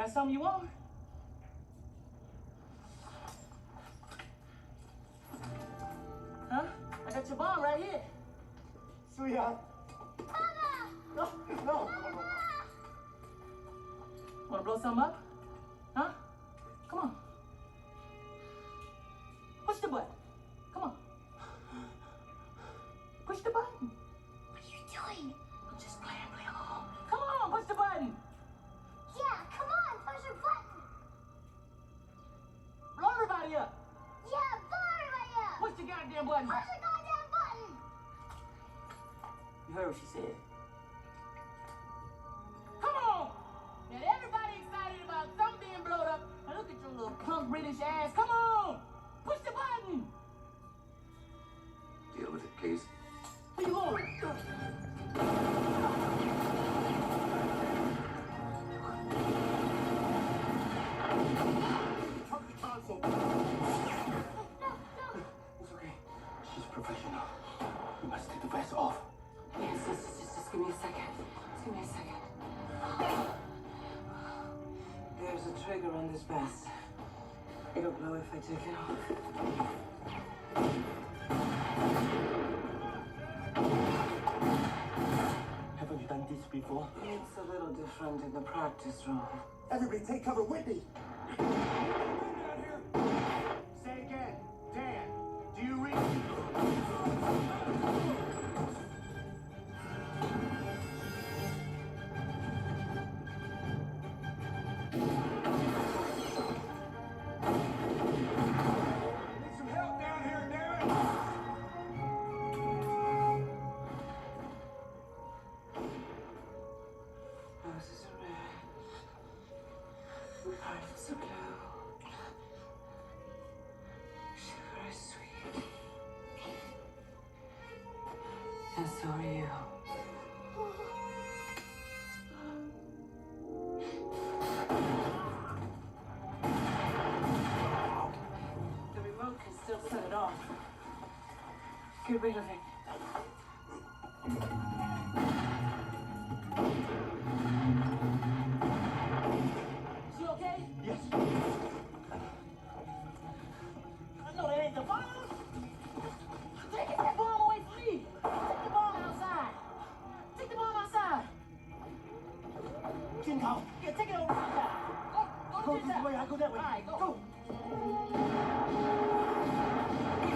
Got something you want? Huh? I got your bomb right here. Sweetheart. Mama! No, no. Mama! Wanna blow something up? Huh? Come on. Push the button. Come on. Push the button. What are you doing? I'm just playing, play along. Come on, push the button. Yeah, come on, push your button. Blow everybody up. Yeah, blow everybody up. Push the goddamn button. Push the goddamn button. You heard what she said. Come on. Now everybody excited about something being blown up. Now look at your little punk British ass. Come on. Push the button. Deal with it, please. Where you going? Console. No, no. It's okay. She's professional. We must take the vest off. Yes, just give me a second. Just give me a second. There's a trigger on this vest. It'll blow if I take it off. Haven't you done this before? It's a little different in the practice room. Everybody take cover, Whitney. Say again. Dan, do you read? Need some help down here, damn it! Roses are red. Hearts are blue. Sugar is sweet. And so are you. The remote can still set it off. Get rid of it.